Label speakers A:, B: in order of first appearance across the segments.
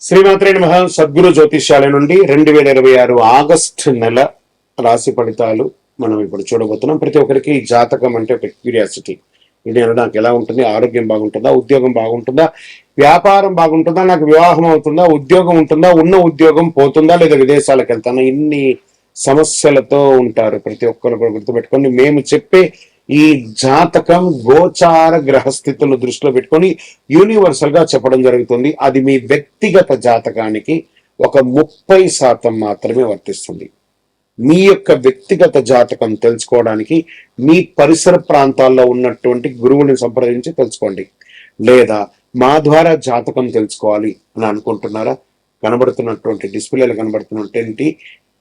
A: శ్రీమాత్రే నమః. సద్గురు జ్యోతిష్యాల నుండి 2026 ఆగస్టు నెల రాశి ఫలితాలు మనం ఇప్పుడు చూడబోతున్నాం. ప్రతి ఒక్కరికి జాతకం అంటే ఒక క్యూరియాసిటీ. ఇది నాకు ఎలా ఉంటుంది, ఆరోగ్యం బాగుంటుందా, ఉద్యోగం బాగుంటుందా, వ్యాపారం బాగుంటుందా, నాకు వివాహం అవుతుందా, ఉద్యోగం ఉంటుందా, ఉన్న ఉద్యోగం పోతుందా, లేదా విదేశాలకు వెళ్తానా, ఇన్ని సమస్యలతో ఉంటారు. ప్రతి ఒక్కరు కూడా గుర్తుపెట్టుకొని మేము చెప్పే ఈ జాతకం గోచార గ్రహస్థితులను దృష్టిలో పెట్టుకొని యూనివర్సల్ గా చెప్పడం జరుగుతుంది. అది మీ వ్యక్తిగత జాతకానికి ఒక 30% మాత్రమే వర్తిస్తుంది. మీ యొక్క వ్యక్తిగత జాతకం తెలుసుకోవడానికి మీ పరిసర ప్రాంతాల్లో ఉన్నటువంటి గురువుని సంప్రదించి తెలుసుకోండి. లేదా మా ద్వారా జాతకం తెలుసుకోవాలి అని అనుకుంటున్నారా? కనబడుతున్నటువంటి డిస్ప్లేలో కనబడుతున్నటువంటి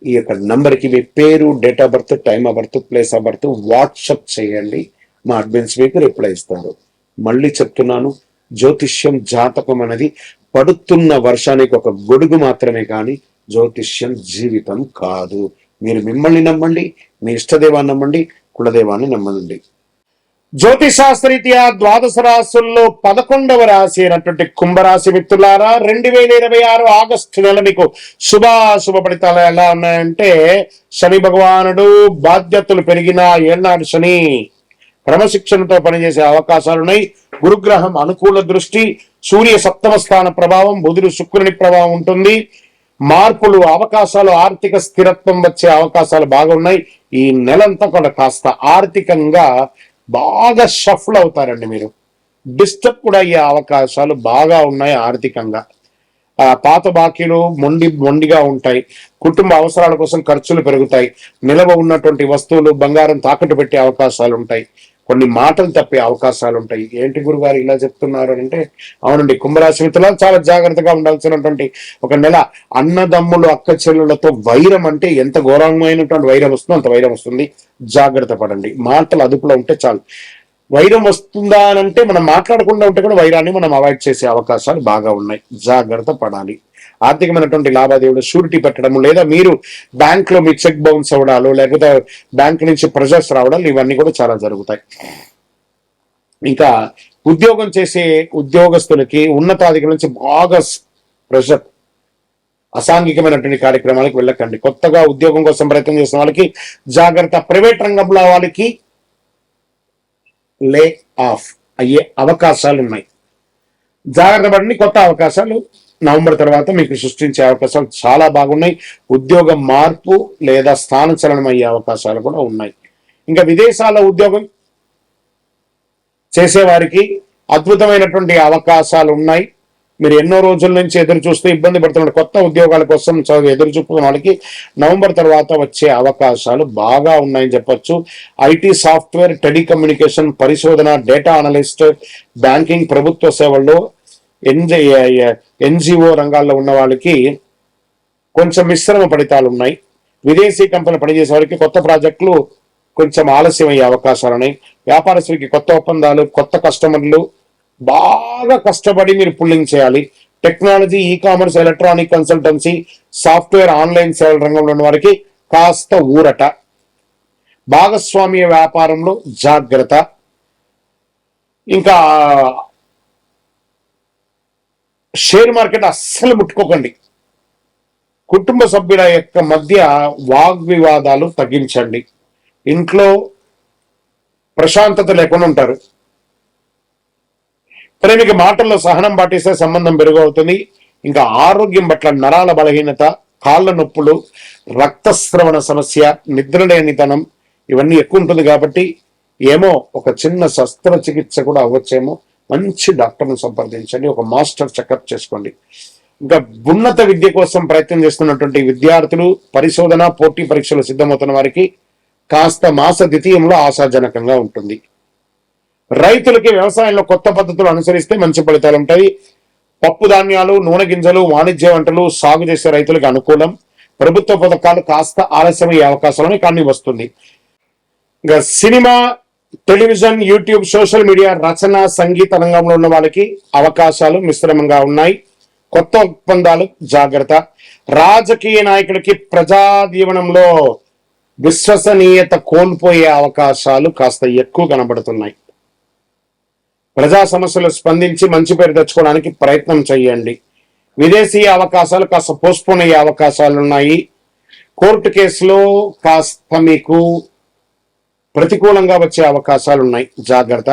A: ఈ యొక్క నంబర్కి మీ పేరు, date of birth, time of birth, place of birth WhatsApp చేయండి. మా అడ్మిన్స్ మీకు రిప్లై ఇస్తారు. మళ్ళీ చెప్తున్నాను, జ్యోతిష్యం జాతకం అనేది పడుతున్న వర్షానికి ఒక గొడుగు మాత్రమే, కానీ జ్యోతిష్యం జీవితం కాదు. మీరు మిమ్మల్ని నమ్మండి, మీ ఇష్టదేవాన్ని నమ్మండి, కులదేవాన్ని నమ్మండి. జ్యోతిశాస్త్రరీత్యా ద్వాదశ రాశుల్లో 11వ రాశి అయినటువంటి కుంభరాశి మిత్రులారా, 2026 ఆగస్టు నెల మీకు శుభ ఫలితాలు ఎలా ఉన్నాయంటే, శని భగవానుడు బాధ్యతలు పెరిగిన ఏళ్ళనాడు శని క్రమశిక్షణతో పనిచేసే అవకాశాలున్నాయి. గురుగ్రహం అనుకూల దృష్టి, సూర్య సప్తమ స్థాన ప్రభావం, బుధుడు శుక్రుని ప్రభావం ఉంటుంది. మార్పులు, అవకాశాలు, ఆర్థిక స్థిరత్వం వచ్చే అవకాశాలు బాగున్నాయి. ఈ నెలంతా కూడా కాస్త ఆర్థికంగా బాగా షఫల్ అవుతారండి. మీరు డిస్టర్బ్ కూడా అయ్యే అవకాశాలు బాగా ఉన్నాయి. ఆర్థికంగా పాత బాకీలు మొండిగా ఉంటాయి. కుటుంబ అవసరాల కోసం ఖర్చులు పెరుగుతాయి. నిలవ ఉన్నటువంటి వస్తువులు, బంగారం తాకట్టు పెట్టే అవకాశాలు ఉంటాయి. కొన్ని మాటలు తప్పే అవకాశాలు ఉంటాయి. ఏంటి గురుగారు ఇలా చెప్తున్నారు అంటే, అవునండి, కుంభరాశి మిత్రులు చాలా జాగ్రత్తగా ఉండాల్సినటువంటి ఒక నెల. అన్నదమ్ములు, అక్క చెల్లులతో వైరం అంటే ఎంత ఘోరమైనటువంటి వైరం వస్తుందో అంత వైరం వస్తుంది. జాగ్రత్త పడండి. మాటలు అదుపులో ఉంటే చాలు. వైరం వస్తుందా అని అంటే మనం మాట్లాడకుండా ఉంటే కూడా వైరాన్ని మనం అవాయిడ్ చేసే అవకాశాలు బాగా ఉన్నాయి. జాగ్రత్త పడాలి. ఆర్థికమైనటువంటి లావాదేవీలు షూరిటీ పెట్టడం, లేదా మీరు బ్యాంక్ లో మీ చెక్ బౌన్స్ అవ్వడాలు, లేకపోతే బ్యాంక్ నుంచి ప్రెషర్స్ రావడాలు, ఇవన్నీ కూడా చాలా జరుగుతాయి. ఇంకా ఉద్యోగం చేసే ఉద్యోగస్తులకి ఉన్నతాధికారుల నుంచి బాగా ప్రెషర్. అసాంఘికమైనటువంటి కార్యక్రమాలకు వెళ్ళకండి. కొత్తగా ఉద్యోగం కోసం ప్రయత్నం చేసిన వాళ్ళకి జాగ్రత్త. ప్రైవేట్ రంగంలో వాళ్ళకి లే ఆఫ్ అయ్యే అవకాశాలు ఉన్నాయి. జాగ్రత్త పడండి. కొత్త అవకాశాలు నవంబర్ తర్వాత మీకు సృష్టించే అవకాశాలు చాలా బాగున్నాయి. ఉద్యోగం మార్పు లేదా స్థానచలనం అయ్యే అవకాశాలు కూడా ఉన్నాయి. ఇంకా విదేశాల ఉద్యోగం చేసేవారికి అద్భుతమైనటువంటి అవకాశాలు ఉన్నాయి. మీరు ఎన్నో రోజుల నుంచి ఎదురు చూస్తూ ఇబ్బంది పడుతున్న కొత్త ఉద్యోగాల కోసం ఎదురు చూపుతున్న వాళ్ళకి నవంబర్ తర్వాత వచ్చే అవకాశాలు బాగా ఉన్నాయని చెప్పొచ్చు. ఐటీ, సాఫ్ట్వేర్, టెలికమ్యూనికేషన్, పరిశోధన, డేటా అనలిస్ట్, బ్యాంకింగ్, ప్రభుత్వ సేవల్లో, ఎన్జిఓ రంగాల్లో ఉన్న వాళ్ళకి కొంచెం మిశ్రమ ఫలితాలు ఉన్నాయి. విదేశీ కంపెనీలు పనిచేసే వారికి కొత్త ప్రాజెక్టులు కొంచెం ఆలస్యం అయ్యే అవకాశాలు ఉన్నాయి. వ్యాపారస్తులకి కొత్త ఒప్పందాలు, కొత్త కస్టమర్లు, బాగా కష్టపడి మీరు పుల్లింగ్ చేయాలి. Technology, e commerce, electronic consultancy, software, online సేవల రంగంలో ఉన్న వారికి కాస్త ఊరట. భాగస్వామ్య వ్యాపారంలో జాగ్రత్త. ఇంకా షేర్ మార్కెట్ అస్సలు ముట్టుకోకండి. కుటుంబ సభ్యుల యొక్క మధ్య వాగ్వివాదాలు తగ్గించండి. ఇంట్లో ప్రశాంతత లేకుండా ఉంటారు. ప్రేమిక మాటల్లో సహనం పాటిస్తే సంబంధం పెరుగవుతుంది. ఇంకా ఆరోగ్యం పట్ల నరాల బలహీనత, కాళ్ళ నొప్పులు, రక్తస్రవణ సమస్య, నిద్రలేనితనం ఇవన్నీ ఎక్కువ ఉంటుంది. కాబట్టి ఏమో ఒక చిన్న శస్త్రచికిత్స కూడా అవ్వచ్చేమో. మంచి డాక్టర్ను సంప్రదించండి. ఒక మాస్టర్ చెకప్ చేసుకోండి. ఇంకా ఉన్నత విద్య కోసం ప్రయత్నం చేస్తున్నటువంటి విద్యార్థులు, పరిశోధన, పోటీ పరీక్షలు సిద్ధమవుతున్న వారికి కాస్త మాస ద్వితీయంలో ఆశాజనకంగా ఉంటుంది. రైతులకి వ్యవసాయంలో కొత్త పద్ధతులు అనుసరిస్తే మంచి ఫలితాలు ఉంటాయి. పప్పు ధాన్యాలు, నూనె గింజలు, వాణిజ్య వంటలు సాగు చేసే రైతులకు అనుకూలం. ప్రభుత్వ పథకాలు కాస్త ఆలస్యమయ్యే అవకాశాలను కానీ వస్తుంది. ఇంకా cinema, television, YouTube, social media, రచన, సంగీత రంగంలో ఉన్న వాళ్ళకి అవకాశాలు మిశ్రమంగా ఉన్నాయి. కొత్త ఒప్పందాలు జాగ్రత్త. రాజకీయ నాయకులకి ప్రజా జీవనంలో విశ్వసనీయత కోల్పోయే అవకాశాలు కాస్త ఎక్కువ కనబడుతున్నాయి. ప్రజా సమస్యలు స్పందించి మంచి పేరు తెచ్చుకోవడానికి ప్రయత్నం చేయండి. విదేశీ అవకాశాలు కాస్త పోస్ట్పోన్ అయ్యే అవకాశాలు ఉన్నాయి. కోర్టు కేసులో కాస్త మీకు ప్రతికూలంగా వచ్చే అవకాశాలు ఉన్నాయి, జాగ్రత్త.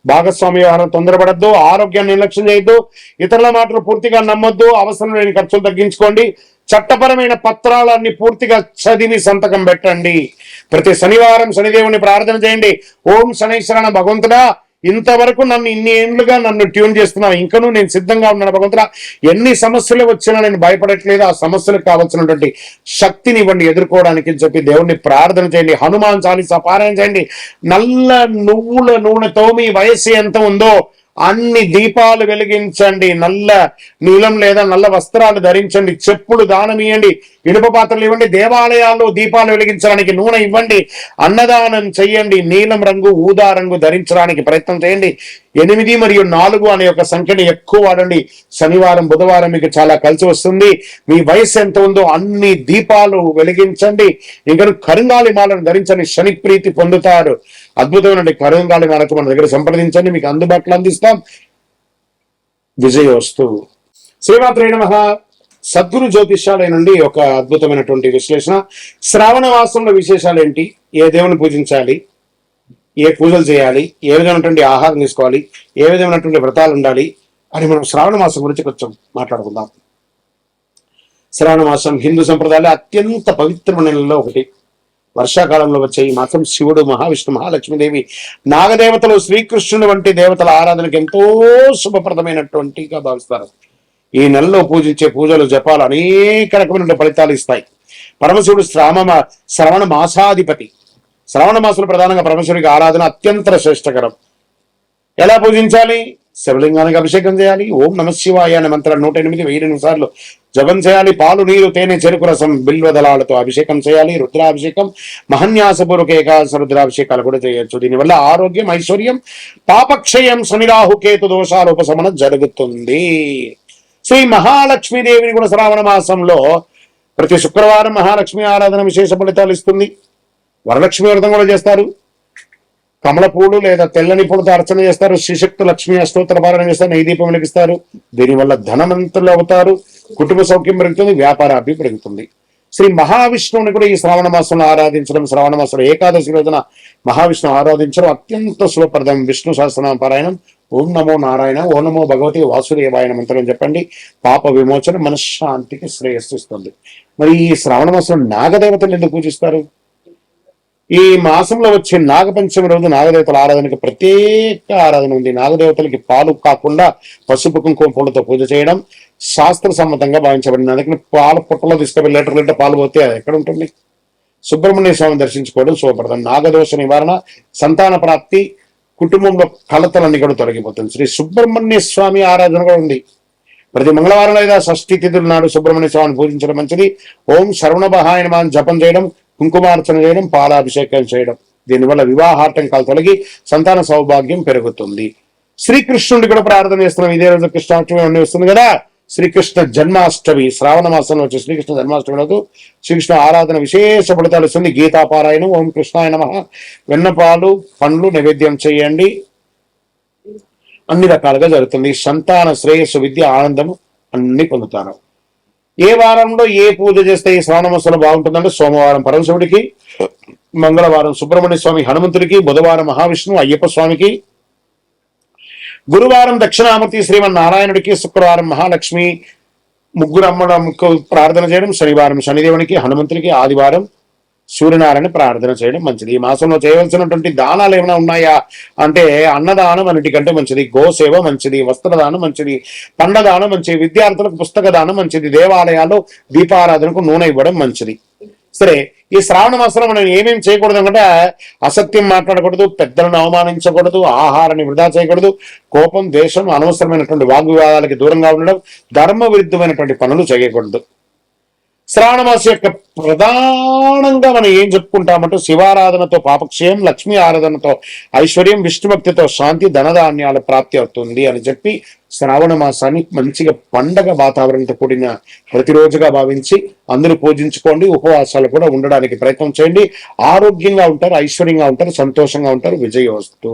A: భాగస్వామ్య వ్యవహారం తొందరపడద్దు, ఆరోగ్యాన్ని నిర్లక్ష్యం చేయొద్దు, ఇతరుల మాటలు పూర్తిగా నమ్మొద్దు, అవసరం లేని ఖర్చులు తగ్గించుకోండి, చట్టపరమైన పత్రాలన్నీ పూర్తిగా చదివి సంతకం పెట్టండి. ప్రతి శనివారం శనిదేవుని ప్రార్థన చేయండి. ఓం శనైశ్వరణ భగవంతుడా, ఇంతవరకు నన్ను ఇన్ని ఏళ్లుగా నన్ను ట్యూన్ చేస్తున్నావు, ఇంకనూ నేను సిద్ధంగా ఉన్నాను భగవంతుడా, ఎన్ని సమస్యలు వచ్చినా నేను భయపడట్లేదు, ఆ సమస్యలకు కావాల్సినటువంటి శక్తిని ఇవ్వండి ఎదుర్కోవడానికి అని చెప్పి దేవుణ్ణి ప్రార్థన చేయండి. హనుమాన్ చాలీసా పారాయణ చేయండి. నల్ల నువ్వుల నూనెతో మీ వయస్సు ఎంత ఉందో అన్ని దీపాలు వెలిగించండి, నల్ల నీలం లేదా నల్ల వస్త్రాలు ధరించండి, చెప్పులు దానం ఇవ్వండి, ఇనుప పాత్రలు ఇవ్వండి, దేవాలయాల్లో దీపాలు వెలిగించడానికి నూనె ఇవ్వండి, అన్నదానం చెయ్యండి, నీలం రంగు ఊదా రంగు ధరించడానికి ప్రయత్నం చేయండి. 8 మరియు 4 అనే ఒక సంఖ్యని ఎక్కువ వాడండి. శనివారం బుధవారం మీకు చాలా కలిసి వస్తుంది. మీ వయసు ఎంత ఉందో అన్ని దీపాలు వెలిగించండి. ఇంకా కరుంగాలి మాలను ధరించండి, శని ప్రీతి పొందుతారు. అద్భుతమైన కరుంగాలి మాలకు మన దగ్గర సంప్రదించండి, మీకు అందుబాటులో అందిస్తాం. విజయోస్తు. శ్రీమాత్రే నమః. సద్గురు జ్యోతిష్యాలయ నుండి ఒక అద్భుతమైనటువంటి విశ్లేషణ. శ్రావణ మాసంలో విశేషాలు ఏంటి, ఏ దేవుని పూజించాలి, ఏ పూజలు చేయాలి, ఏ విధమైనటువంటి ఆహారం తీసుకోవాలి, ఏ విధమైనటువంటి వ్రతాలు ఉండాలి అని మనం శ్రావణ మాసం గురించి కొంచెం మాట్లాడుకుందాం. శ్రావణ మాసం హిందూ సంప్రదాయాలు అత్యంత పవిత్రమైన నెలలో ఒకటి. వర్షాకాలంలో వచ్చే ఈ మాసం శివుడు, మహావిష్ణు, మహాలక్ష్మీదేవి, నాగదేవతలు, శ్రీకృష్ణుడు వంటి దేవతల ఆరాధనకు ఎంతో శుభప్రదమైనటువంటిగా భావిస్తారు. ఈ నెలలో పూజించే పూజలు, జపాలు అనేక రకమైన ఫలితాలు ఇస్తాయి. పరమశివుడు శ్రవణ మాసాధిపతి. శ్రావణ మాసంలో ప్రధానంగా పరమశివుడికి ఆరాధన అత్యంత శ్రేష్టకరం. ఎలా పూజించాలి? శివలింగానికి అభిషేకం చేయాలి. ఓం నమ శివాయ అనే మంత్రాన్ని 108 సార్లు జపం చేయాలి. పాలు, నీరు, తేనె, చెరుకు రసం, బిల్వదళాలతో అభిషేకం చేయాలి. రుద్రాభిషేకం, మహన్యాసపూర్వక ఏకాదశ రుద్రాభిషేకాలు కూడా చేయొచ్చు. దీనివల్ల ఆరోగ్యం, ఐశ్వర్యం, పాపక్షయం, శనిరాహు కేతు దోషాల ఉపశమనం జరుగుతుంది. శ్రీ మహాలక్ష్మీదేవిని కూడా శ్రావణ మాసంలో ప్రతి శుక్రవారం మహాలక్ష్మి ఆరాధన విశేష ఫలితాలు ఇస్తుంది. వరలక్ష్మి వ్రతం కూడా చేస్తారు. కమల పూలు లేదా తెల్లని పూలతో అర్చన చేస్తారు. శ్రీశక్తి లక్ష్మి అష్టోత్తర పారాయణ చేస్తారు. నెయ్యి దీపం వెలిగిస్తారు. దీనివల్ల ధనవంతులు అవుతారు, కుటుంబ సౌఖ్యం పెరుగుతుంది, వ్యాపారాభి పెరుగుతుంది. శ్రీ మహావిష్ణువుని కూడా ఈ శ్రావణ మాసంలో ఆరాధించడం, శ్రావణ మాసంలో ఏకాదశి రోజున మహావిష్ణు ఆరాధించడం అత్యంత శుభప్రదం. విష్ణు సహస్రనామ పారాయణం, ఓం నమో నారాయణ, ఓం నమో భగవతి వాసుదేవాయ మంత్రం చెప్పండి. పాప విమోచన, మనశ్శాంతికి శ్రేయస్సుస్తుంది. మరి ఈ శ్రావణ మాసంలో నాగదేవతలు ఎందుకు పూజిస్తారు? ఈ మాసంలో వచ్చే నాగపంచమి రోజు నాగదేవతల ఆరాధనకి ప్రత్యేక ఆరాధన ఉంది. నాగదేవతలకి పాలు కాకుండా పసుపు కుంకుమ పూలతో పూజ చేయడం శాస్త్ర సమ్మతంగా భావించబడింది. అందుకని పాల పుట్టలో తీసుకెళ్ళి లీటర్ పాలు పోతే అది ఎక్కడ ఉంటుంది? సుబ్రహ్మణ్య స్వామిని దర్శించుకోవడం శుభప్రదం. నాగదోష నివారణ, సంతాన ప్రాప్తి, కుటుంబంలో కలతలన్నీ కూడా తొలగిపోతుంది. శ్రీ సుబ్రహ్మణ్య స్వామి ఆరాధన కూడా ఉంది. ప్రతి మంగళవారం లేదా షష్ఠి తిథుల నాడు సుబ్రహ్మణ్య స్వామిని పూజించడం మంచిది. ఓం శరవణభాయ నమః జపం చేయడం, కుంకుమార్చన చేయడం, పాలాభిషేకం చేయడం, దీనివల్ల వివాహాటంకాలు తొలగి సంతాన సౌభాగ్యం పెరుగుతుంది. శ్రీకృష్ణుడి కూడా ప్రార్థన చేస్తున్నాం. ఇదే రోజు కృష్ణాష్టమి అన్నీ వస్తుంది కదా. శ్రీకృష్ణ జన్మాష్టమి, శ్రావణ మాసంలో వచ్చే శ్రీకృష్ణ జన్మాష్టమి రోజు శ్రీకృష్ణ ఆరాధన విశేష ఫలితాలు ఇస్తుంది. గీతాపారాయణం, ఓం కృష్ణాయ నమః, వెన్నపాలు, పండ్లు నైవేద్యం చేయండి. అన్ని రకాలుగా జరుగుతుంది. సంతాన శ్రేయస్సు, విద్య, ఆనందము అన్ని పొందుతారు. ఏ వారంలో ఏ పూజ చేస్తే ఈ శ్రావణ మాసంలో బాగుంటుందంటే సోమవారం పరమశివుడికి, మంగళవారం సుబ్రహ్మణ్య స్వామి హనుమంతుడికి, బుధవారం మహావిష్ణువు అయ్యప్ప స్వామికి, గురువారం దక్షిణామూర్తి శ్రీమన్నారాయణుడికి, శుక్రవారం మహాలక్ష్మి ముగ్గురు అమ్మకు ప్రార్థన చేయడం, శనివారం శనిదేవునికి, హనుమంతుడికి, ఆదివారం సూర్యనారాయణ ప్రార్థన చేయడం మంచిది. ఈ మాసంలో చేయవలసినటువంటి దానాలు ఏమైనా ఉన్నాయా అంటే అన్నదానం అన్నిటికంటే మంచిది, గోసేవ మంచిది, వస్త్రదానం మంచిది, పండదానం మంచిది, విద్యార్థులకు పుస్తక దానం మంచిది, దేవాలయాల్లో దీపారాధనకు నూనె ఇవ్వడం మంచిది. సరే, ఈ శ్రావణ మాసంలో మనం ఏమేమి చేయకూడదు అంటే అసత్యం మాట్లాడకూడదు, పెద్దలను అవమానించకూడదు, ఆహారాన్ని వృధా చేయకూడదు, కోపం, ద్వేషం, అనవసరమైనటువంటి వాగ్వివాదాలకి దూరంగా ఉండడం, ధర్మ విరుద్ధమైనటువంటి పనులు చేయకూడదు. శ్రావణ మాసం యొక్క ప్రధానంగా మనం ఏం చెప్పుకుంటామంటే శివారాధనతో పాపక్షయం, లక్ష్మీ ఆరాధనతో ఐశ్వర్యం, విష్ణుభక్తితో శాంతి, ధనధాన్యాల ప్రాప్తి అవుతుంది అని చెప్పి శ్రావణ మాసాన్ని మంచిగా పండగ వాతావరణంతో కూడిన ప్రతిరోజుగా భావించి అందరూ పూజించుకోండి. ఉపవాసాలు కూడా ఉండడానికి ప్రయత్నం చేయండి. ఆరోగ్యంగా ఉంటారు, ఐశ్వర్యంగా ఉంటారు, సంతోషంగా ఉంటారు. విజయోస్తు.